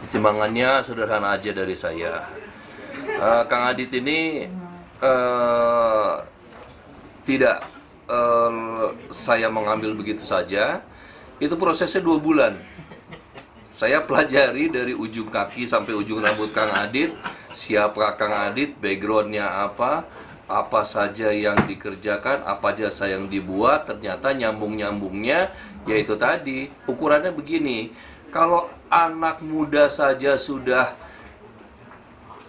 Pertimbangannya sederhana aja dari saya. Kang Adit ini tidak saya mengambil begitu saja. Itu prosesnya 2 bulan. Saya pelajari dari ujung kaki sampai ujung rambut Kang Adit, siapa Kang Adit, backgroundnya apa saja yang dikerjakan, apa jasa yang dibuat. Ternyata nyambung-nyambungnya yaitu tadi, ukurannya begini. Kalau anak muda saja sudah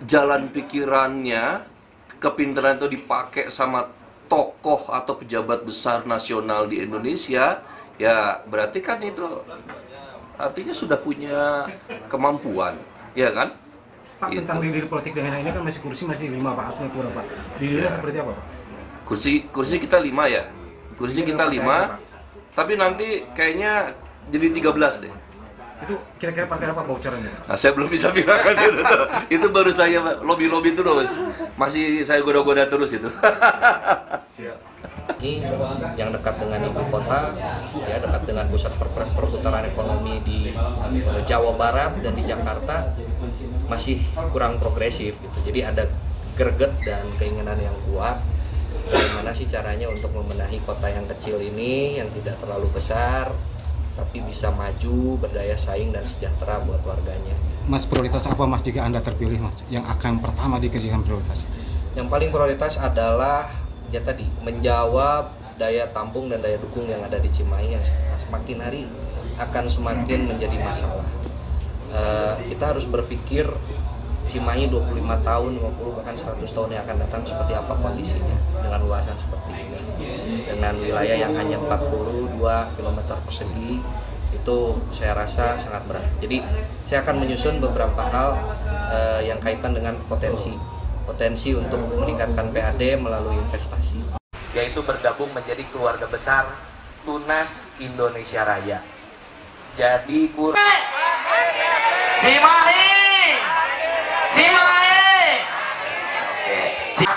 jalan pikirannya, kepintaran itu dipakai sama tokoh atau pejabat besar nasional di Indonesia, ya berarti kan itu artinya sudah punya kemampuan, ya kan? Pak, tentang diri politik dengan ini kan masih kursi masih 5 Pak, atau kurang Pak. Dirinya Ya. seperti apa Pak? Kursi kita 5 ya. Kursi kita 5, tapi nanti kayaknya jadi 13 deh. Itu kira-kira partai apa bocorannya? Nah, saya belum bisa bilang kan itu tuh. Itu baru saya lobby terus. Masih saya goda-goda terus itu. Ini yang dekat dengan ibu kota, ya dekat dengan pusat perputaran ekonomi di Jawa Barat dan di Jakarta masih kurang progresif gitu. Jadi ada greget dan keinginan yang kuat. Bagaimana sih caranya untuk membenahi kota yang kecil ini yang tidak terlalu besar, tapi bisa maju, berdaya saing dan sejahtera buat warganya. Mas, prioritas apa Mas jika Anda terpilih Mas yang akan pertama dikerjakan prioritas? Yang paling prioritas adalah ya tadi menjawab daya tampung dan daya dukung yang ada di Cimahi yang semakin hari akan semakin menjadi masalah. Kita harus berpikir Cimahi 25 tahun, 50 bahkan 100 tahun yang akan datang seperti apa kondisinya dengan luasan seperti ini, dengan wilayah yang hanya 42 km persegi. Itu saya rasa sangat berat. Jadi saya akan menyusun beberapa hal yang kaitan dengan potensi untuk meningkatkan PAD melalui investasi, yaitu bergabung menjadi keluarga besar Tunas Indonesia Raya. Jadi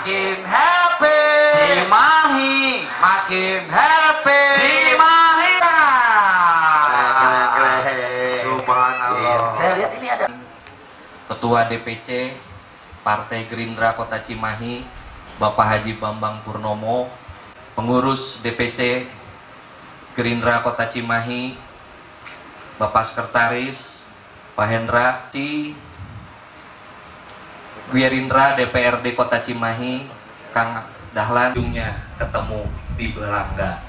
Makin happy, Cimahi, makin happy, Cimahi. Subhanallah. Saya lihat ini ada Ketua DPC Partai Gerindra Kota Cimahi, Bapak Haji Bambang Purnomo, pengurus DPC Gerindra Kota Cimahi, Bapak Sekretaris Pak Hendra, Gerindra DPRD Kota Cimahi, Kang Dahlan, ujungnya ketemu di Belangga.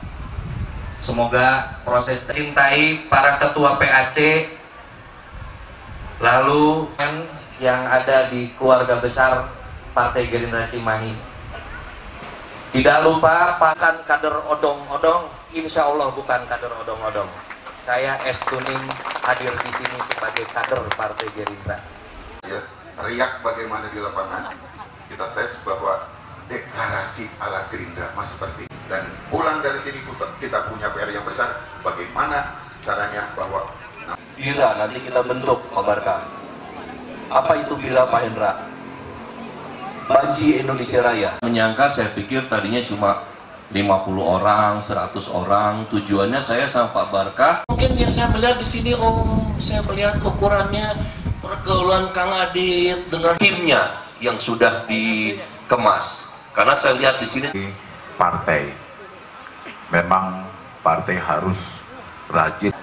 Semoga proses cintai para ketua PAC, lalu yang ada di keluarga besar Partai Gerindra Cimahi. Tidak lupa pakan kader odong-odong, insya Allah bukan kader odong-odong. Saya S. Tuning hadir di sini sebagai kader Partai Gerindra. Ya, riak bagaimana di lapangan, kita tes bahwa deklarasi ala Gerindra masih seperti ini. Dan pulang dari sini kita punya PR yang besar, bagaimana caranya bahwa Bira nanti kita bentuk Pak Barka. Apa itu Bira Pak Hendra? Banci Indonesia Raya. Menyangka saya pikir tadinya cuma 50 orang, 100 orang. Tujuannya saya sama Pak Barka. Mungkin yang saya melihat di sini, saya melihat ukurannya pergaulan Kang Adit dengan Timnya yang sudah dikemas. Karena saya lihat di sini partai. Memang partai harus rajin.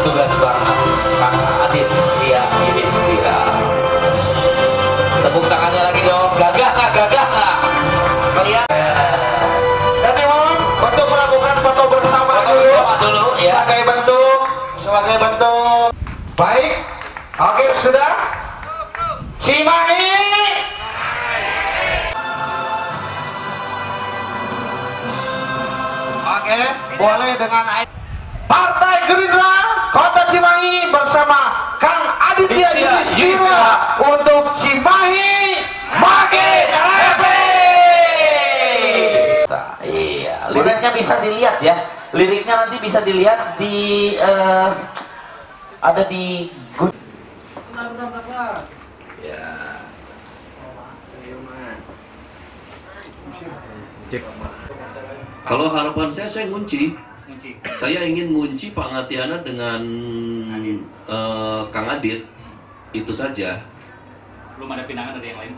tugas banget Kang Adit Tia Yudhistira. Tepuk tangannya lagi dong. Gagah nggak? Kelihatan. Dan Om, untuk melakukan foto bersama dulu ya. Sebagai bentuk. Baik. Oke, sudah. Cimahi. Oke, boleh dengan Partai Gerindra Kota Cimahi bersama Kang Aditya Yudhistira untuk Cimahi makin happy. Iya, liriknya bisa dilihat ya. Liriknya nanti bisa dilihat di ada di ya. kalau harapan saya ngunci. Saya ingin ngunci Pak Ngatiana dengan Kang Adit, itu saja. Belum ada pinangan dari yang lain?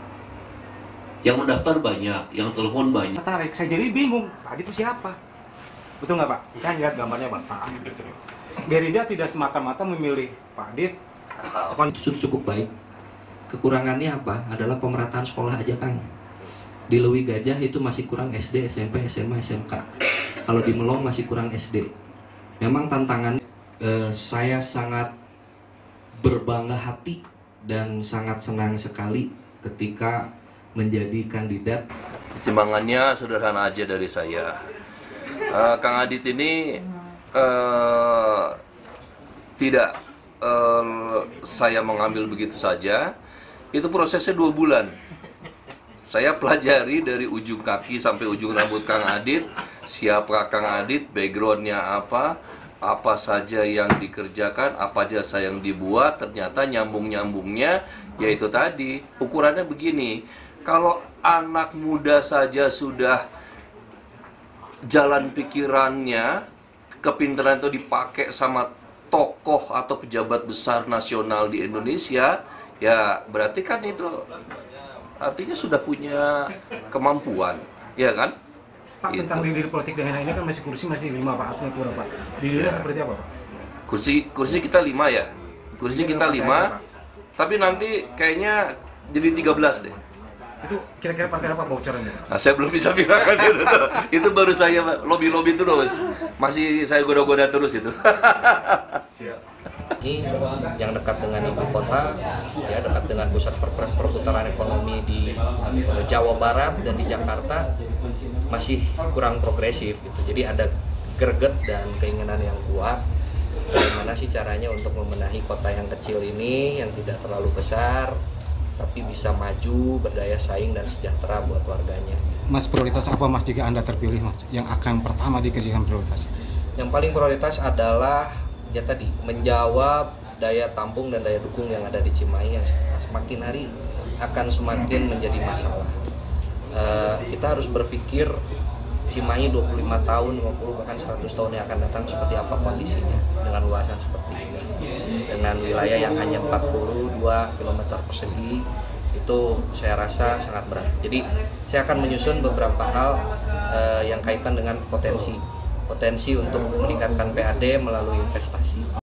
Yang mendaftar banyak, yang telepon banyak. Tarik, saya jadi bingung, Pak Adit itu siapa? Betul nggak Pak? Saya lihat gambarnya Bapak. Gerindra tidak semata-mata memilih Pak Adit. Cukup baik. Kekurangannya apa? Adalah pemerataan sekolah aja, Kang. Di Lewi Gajah itu masih kurang SD, SMP, SMA, SMK. Kalau di Melong masih kurang SD. Memang tantangan, saya sangat berbangga hati dan sangat senang sekali ketika menjadi kandidat. Pertimbangannya sederhana aja dari saya. Kang Adit ini tidak saya mengambil begitu saja. Itu prosesnya 2 bulan. Saya pelajari dari ujung kaki sampai ujung rambut Kang Adit, siapa Kang Adit, backgroundnya apa saja yang dikerjakan, apa jasa yang dibuat, ternyata nyambung-nyambungnya, yaitu tadi, ukurannya begini. Kalau anak muda saja sudah jalan pikirannya, kepintaran itu dipakai sama tokoh atau pejabat besar nasional di Indonesia, ya berarti kan itu artinya sudah punya kemampuan, ya kan? Pak, tentang diri politik dengan ini kan masih kursi masih 5 Pak, atau kurang Pak. Dirinya seperti apa Pak? Kursi kita 5 ya. Kursi kita 5. Tapi nanti kayaknya jadi 13 deh. Itu kira-kira partai apa bocorannya? Nah, saya belum bisa bilang kan itu. Itu baru saya lobby terus. Masih saya goda-goda terus itu. Ini yang dekat dengan ibu kota, ya dekat dengan pusat perputaran ekonomi di Jawa Barat dan di Jakarta masih kurang progresif gitu. Jadi ada greget dan keinginan yang kuat. Bagaimana sih caranya untuk membenahi kota yang kecil ini yang tidak terlalu besar, tapi bisa maju, berdaya saing dan sejahtera buat warganya. Mas, prioritas apa Mas jika Anda terpilih Mas yang akan pertama dikerjakan prioritas? Yang paling prioritas adalah ya tadi menjawab daya tampung dan daya dukung yang ada di Cimahi yang semakin hari akan semakin menjadi masalah. Kita harus berpikir Cimahi 25 tahun, 50 bahkan 100 tahun yang akan datang seperti apa kondisinya dengan luasan seperti ini, dengan wilayah yang hanya 42 km persegi. Itu saya rasa sangat berat. Jadi saya akan menyusun beberapa hal yang kaitan dengan potensi untuk meningkatkan PAD melalui investasi.